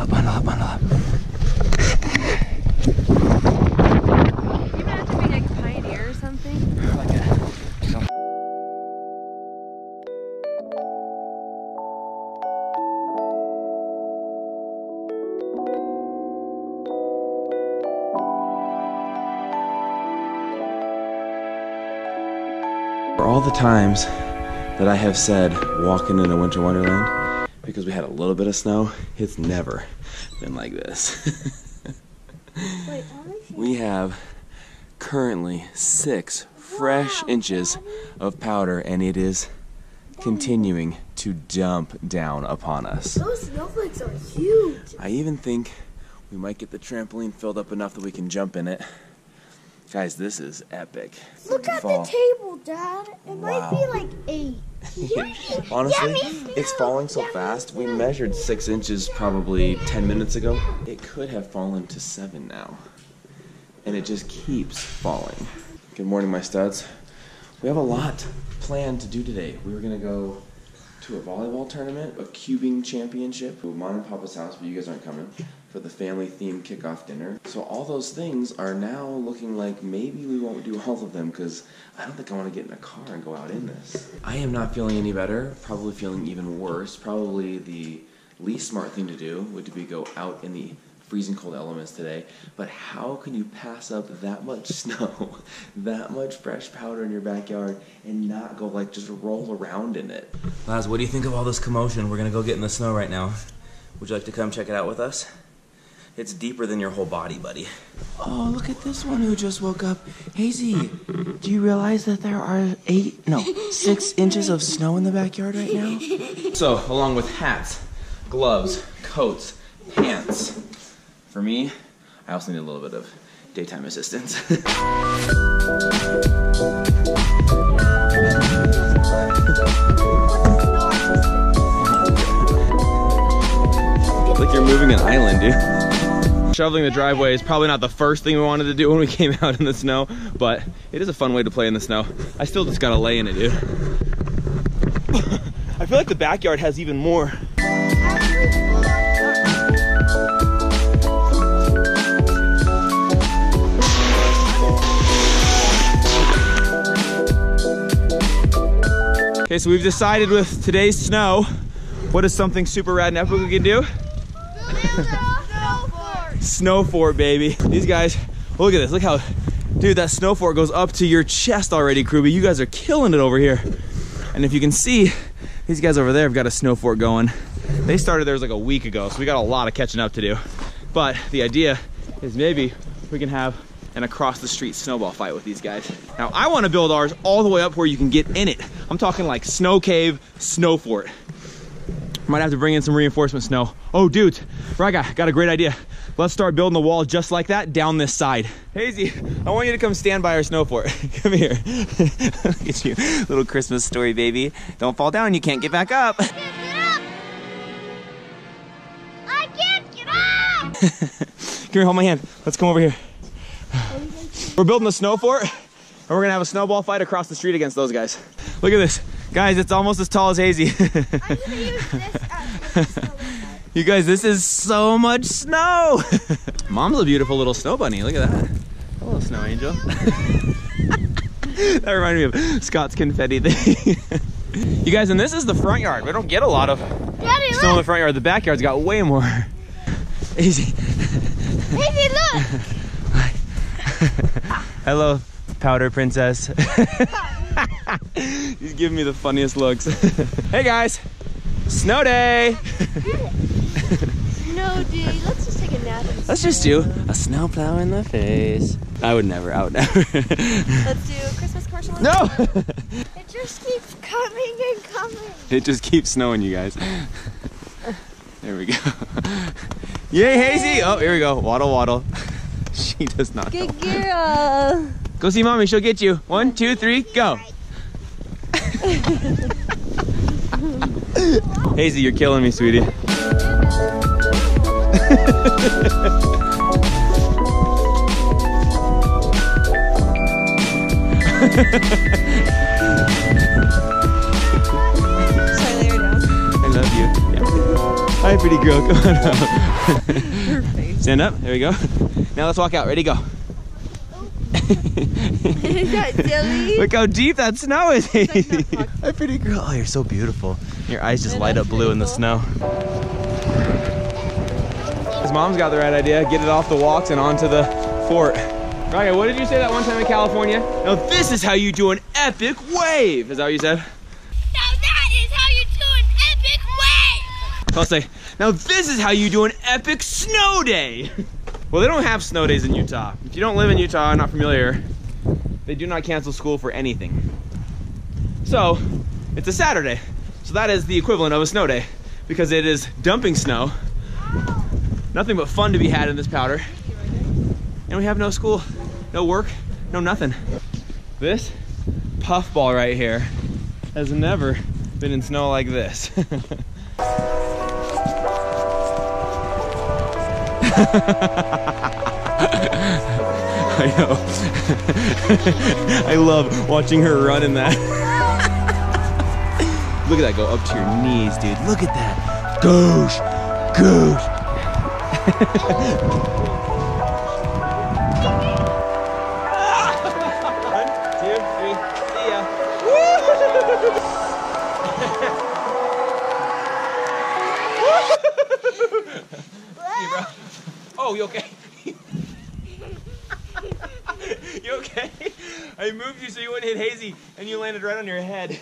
up, bundle up, bundle up. You might have to be like a pioneer or something. Like a, For all the times that I have said walking in a winter wonderland, because we had a little bit of snow, it's never been like this. Wait, We have currently 6 fresh inches of powder, and it is continuing to dump down upon us. those snowflakes are huge. I even think we might get the trampoline filled up enough that we can jump in it. Guys, this is epic. Look at Fall. the table, Dad. It might be Wow. like 8. Honestly, me it's too. falling so Yeah, me fast. We too. measured 6 inches probably 10 minutes ago. It could have fallen to 7 now. And it just keeps falling. Good morning, my studs. We have a lot planned to do today. We were gonna go to a volleyball tournament, a cubing championship, Mom and Papa's house, but you guys aren't coming, for the family themed kickoff dinner. So all those things are now looking like maybe we won't do all of them, because I don't think I want to get in a car and go out in this. I am not feeling any better, probably feeling even worse. Probably the least smart thing to do would be go out in the freezing cold elements today, but how can you pass up that much snow, that much fresh powder in your backyard, and not go like just roll around in it? Laz, what do you think of all this commotion? We're gonna go get in the snow right now. Would you like to come check it out with us? It's deeper than your whole body, buddy. Oh, look at this one who just woke up. Hazy, do you realize that there are 6 inches of snow in the backyard right now? So, along with hats, gloves, coats, pants, for me, I also need a little bit of daytime assistance. Like you're moving an island, dude. Shoveling the driveway is probably not the first thing we wanted to do when we came out in the snow, but it is a fun way to play in the snow. I still just gotta lay in it, dude. I feel like the backyard has even more. Okay, so we've decided with today's snow, what is something super rad and epic we can do? Snow fort, baby. These guys, look at this. Look how, dude, that snow fort goes up to your chest already, Kruby. You guys are killing it over here. And if you can see, these guys over there have got a snow fort going. They started theirs like a week ago, so we got a lot of catching up to do. But the idea is maybe we can have an across the street snowball fight with these guys. Now, I want to build ours all the way up where you can get in it. I'm talking like snow cave, snow fort. Might have to bring in some reinforcement snow. Oh, dudes, right guy, got a great idea. Let's start building the wall just like that down this side. Hazy, I want you to come stand by our snow fort. Come here. Look at you, little Christmas story, baby. Don't fall down, you can't get back up. Get up! I can't get up! Come here, hold my hand. Let's come over here. We're building a snow fort, and we're gonna have a snowball fight across the street against those guys. Look at this. Guys, it's almost as tall as Hazy. I'm gonna use this as the You guys, this is so much snow. Mom's a beautiful little snow bunny. Look at that. Hello, snow angel. That reminded me of Scott's confetti thing. You guys, and this is the front yard. We don't get a lot of Daddy, snow in the front yard. The backyard's got way more. Easy. Baby, look! Hello, powder princess. He's giving me the funniest looks. Hey guys, snow day. No, dude, let's just take a nap. Let's just do a snow plow in the face. I would never. Let's do a Christmas commercial. No! It just keeps coming and coming. It just keeps snowing, you guys. There we go. Yay, Hazy! Oh, here we go. Waddle, waddle. She does not know. Good girl. Go see mommy, she'll get you. 1, 2, 3, go. Hazy, you're killing me, sweetie. Should I lay her down? I love you. Yeah. Hi, pretty girl. Come on up. Her face. Stand up. There we go. Now let's walk out. Ready, go. Is that silly? Look how deep that snow is. Like not Hi, pretty girl. Oh, you're so beautiful. Your eyes just light up blue in the snow. His mom's got the right idea. Get it off the walks and onto the fort. Okay, what did you say that one time in California? Now this is how you do an epic wave. Is that what you said? Now that is how you do an epic wave. I'll say, now this is how you do an epic snow day. Well, they don't have snow days in Utah. If you don't live in Utah and not familiar, they do not cancel school for anything. So, it's a Saturday. So that is the equivalent of a snow day because it is dumping snow. Nothing but fun to be had in this powder. And we have no school, no work, no nothing. This puffball right here has never been in snow like this. I know. I love watching her run in that. Look at that go up to your knees, dude. Look at that. Goosh, goosh. One, two, three, see ya. See you, bro. Oh, you okay? You okay? I moved you so you wouldn't hit Hazy, and you landed right on your head.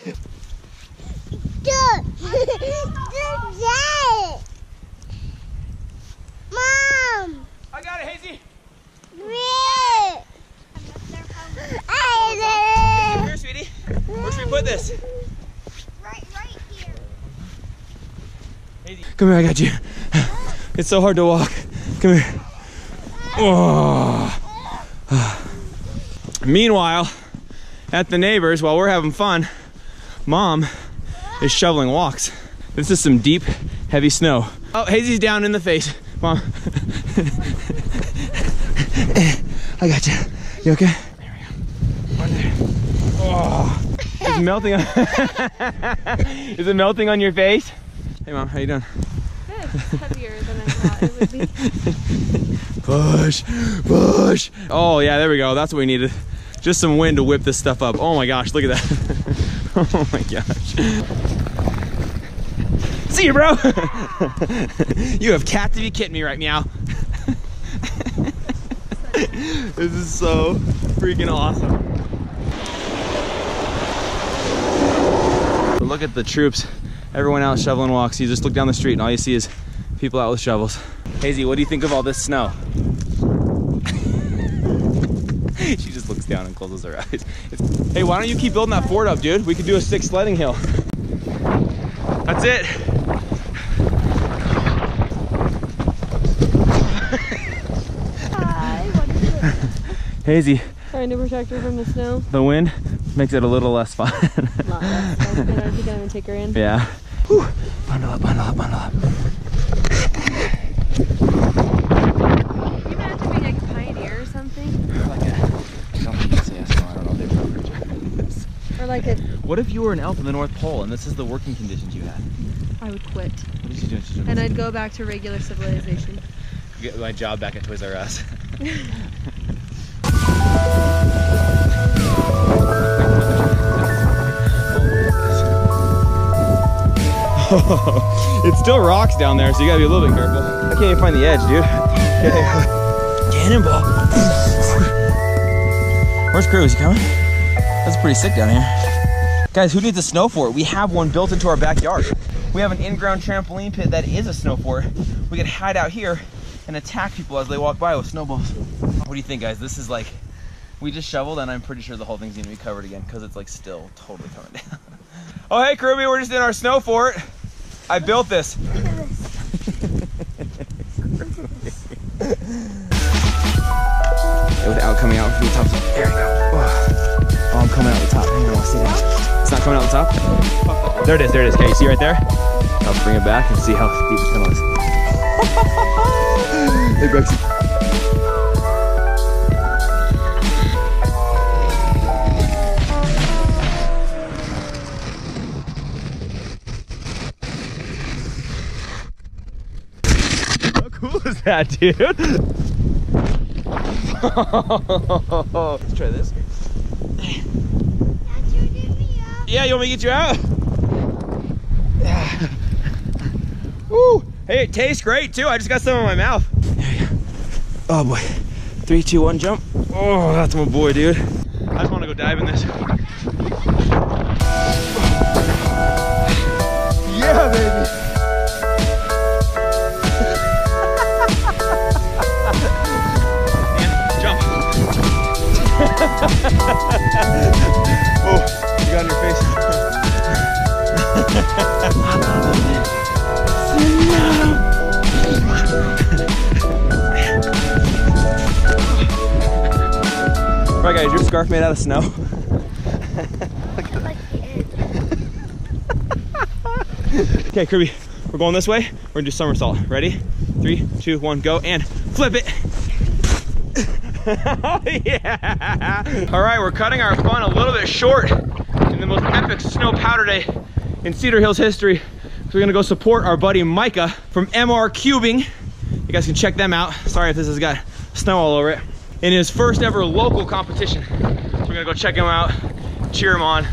Mom! I got it, Hazy. Come here, sweetie. Where should we put this? Right here. Hazy. Come here, I got you. It's so hard to walk. Come here. Oh. Meanwhile, at the neighbors, while we're having fun, Mom is shoveling walks. This is some deep, heavy snow. Oh, Hazy's down in the face. Mom. I got you. You okay? There we go. One there. Oh, it's melting on. Is it melting on your face? Hey, Mom, how you doing? Good. It's heavier than I thought it would be. Push, push. Oh yeah, there we go. That's what we needed. Just some wind to whip this stuff up. Oh my gosh, look at that. Oh my gosh. See you, bro. You have got to be kidding me right meow. This is so freaking awesome. But look at the troops. Everyone out shoveling walks. You just look down the street and all you see is people out with shovels. Hazy, what do you think of all this snow? She just looks down and closes her eyes. Hey, why don't you keep building that fort up, dude? We could do a 6 sledding hill. That's it. Hi, what is it? Hazy, Trying to protect her from the snow. the wind makes it a little less fun. Not less. I think I'm gonna take her in. Yeah. Whew. Bundle up, bundle up, bundle up. You have to be like a pioneer or something. Like a, I don't think it's yes, no, I don't know if they've Or like a, What if you were an elf in the North Pole and this is the working conditions you had? I would quit. What did you do? And I'd go back to regular civilization. Get my job back at Toys R Us. It still rocks down there, so you gotta be a little bit careful. I can't even find the edge, dude. Okay. Cannonball. Where's Crew? Is he coming? That's pretty sick down here. Guys, who needs a snow fort? We have one built into our backyard. We have an in-ground trampoline pit that is a snow fort. We can hide out here and attack people as they walk by with snowballs. What do you think, guys? This is like, we just shoveled and I'm pretty sure the whole thing's gonna be covered again because it's like still totally coming down. Oh, hey, Kruby, we're just in our snow fort. I built this. Without coming out from the top. There we go. Oh, I'm coming out the top. Hang on, I'll see that. It's not coming out the top? There it is, there it is. Okay, you see right there? I'll bring it back and see how deep the tunnel is. Hey, Brexy. cool is that, dude? Let's try this. Yeah, you want me to get you out? Yeah. Woo! Hey, it tastes great too. I just got some in my mouth. There you go. Oh boy. 3, 2, 1, jump. Oh, that's my boy, dude. I just want to go dive in this. Yeah, baby. And jump. Oh, you got in your face. Alright guys, your scarf made out of snow? Okay, Kirby, we're going this way. We're gonna do somersault. Ready? 3, 2, 1, go, and flip it. Oh yeah! Alright, we're cutting our fun a little bit short in the most epic snow powder day in Cedar Hills history. So we're gonna go support our buddy Micah from MR Cubing. You guys can check them out. Sorry if this has got snow all over it. In his first ever local competition. So we're gonna go check him out, cheer him on,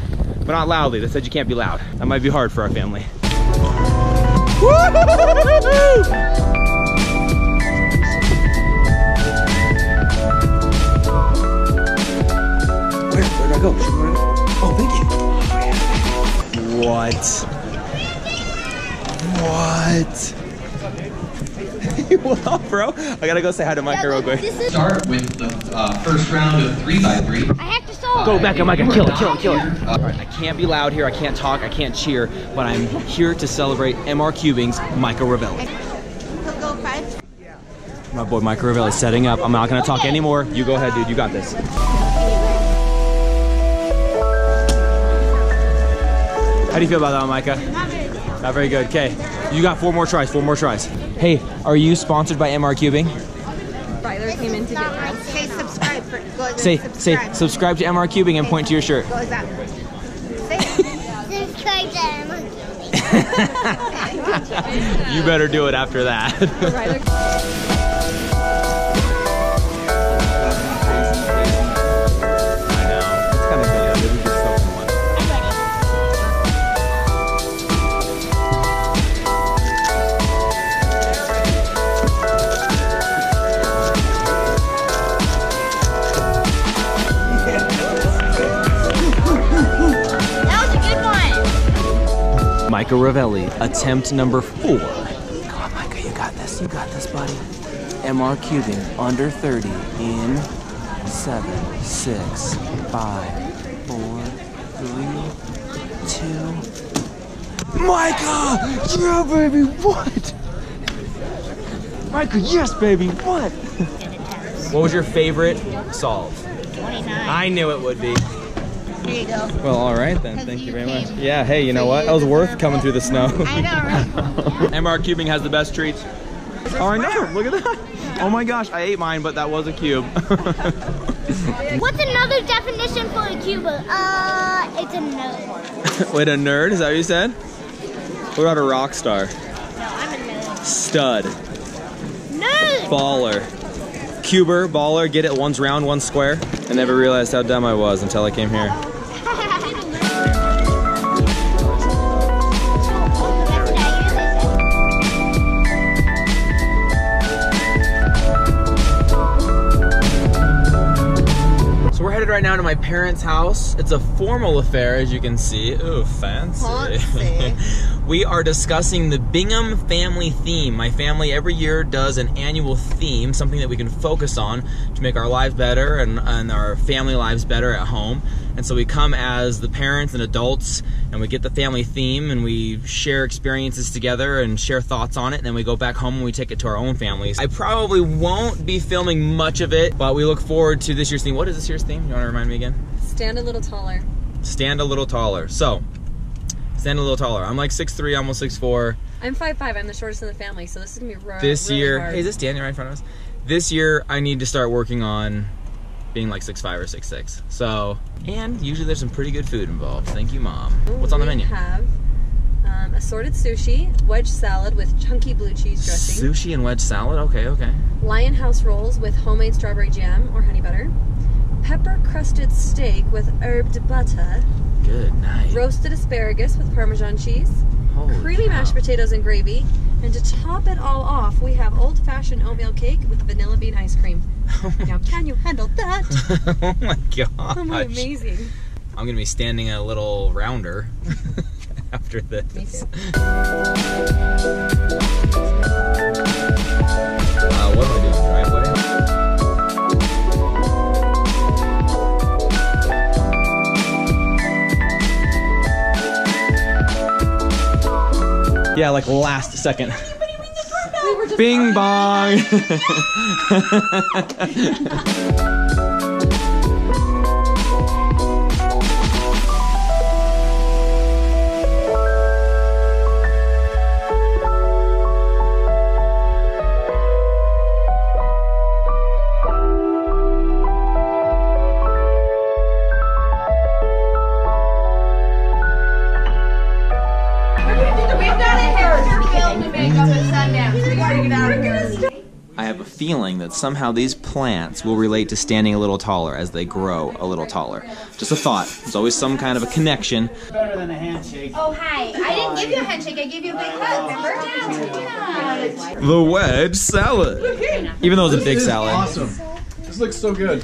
but not loudly. They said you can't be loud. That might be hard for our family. Where'd I go? Oh, thank you. What? What? What up, bro? I gotta go say hi to Micah real quick. Start with the first round of 3x3. I have to solve. Go back, Micah. Kill it, kill it, kill it. All right, I can't be loud here. I can't talk. I can't cheer. But I'm here to celebrate MR Cubing's Micah Ravelli. Go 5. My boy Micah Ravelli is setting up. I'm not gonna talk anymore. You go ahead, dude. You got this. How do you feel about that one, Micah? Not very good. Okay, you got 4 more tries. 4 more tries. Hey, are you sponsored by MR Cubing? Ryler came in to get one. Say subscribe. Say subscribe to MR Cubing and point to your shirt. Subscribe to MR Cubing. You better do it after that. Micah Ravelli, attempt number 4. Come on, Micah, you got this. You got this, buddy. MR Cubing, under 30 in 7, 6, 5, 4, 3, 2. Micah! Yeah, baby, what? Micah, yes, baby, what? What was your favorite solve? 29. I knew it would be. Here you go. Well, all right then. Thank you very much. Yeah, hey, you know what? That was worth coming through the snow. I know, right? MR Cubing has the best treats. Oh, I know. Look at that. Oh my gosh, I ate mine, but that was a cube. What's another definition for a cube? It's a nerd. Wait, a nerd? Is that what you said? What about a rock star? No, I'm a nerd. Stud. Nerd! Baller. Cuber, baller, get it? One's round, one's square. I never realized how dumb I was until I came here. So we're headed right now to my parents' house. It's a formal affair, as you can see. Ooh, fancy. We are discussing the Bingham family theme. My family every year does an annual theme, something that we can focus on to make our lives better and our family lives better at home. And so we come as the parents and adults and we get the family theme and we share experiences together and share thoughts on it, and then we go back home and we take it to our own families. I probably won't be filming much of it, but we look forward to this year's theme. What is this year's theme? You want to remind me again? Stand a little taller. Stand a little taller. So, stand a little taller. I'm like 6'3", almost 6'4". I'm 5'5". I'm the shortest in the family, so this is gonna be This really year, hard. hey, is this Daniel right in front of us? This year, I need to start working on being like 6'5" or 6'6". So, and usually there's some pretty good food involved. Thank you, Mom. What's on the menu? We have Assorted sushi, wedge salad with chunky blue cheese dressing. Sushi and wedge salad? Okay, okay. Lion House rolls with homemade strawberry jam or honey butter. Pepper crusted steak with herbed butter. Good, nice. Roasted asparagus with Parmesan cheese. Holy Creamy cow. mashed potatoes and gravy. And to top it all off, we have old-fashioned oatmeal cake with vanilla bean ice cream. Now, can you handle that? Oh my gosh. Oh my, amazing. I'm gonna be standing a little rounder after this. Me too. What am I doing? Driveway? Yeah, like last second. Bing bong! I have a feeling that somehow these plants will relate to standing a little taller as they grow a little taller. Just a thought. There's always some kind of a connection. Better than a handshake. Oh, hi. I didn't give you a handshake. I gave you a big hug, remember? The wedge salad. Even though it's a big salad. Awesome. This looks so good.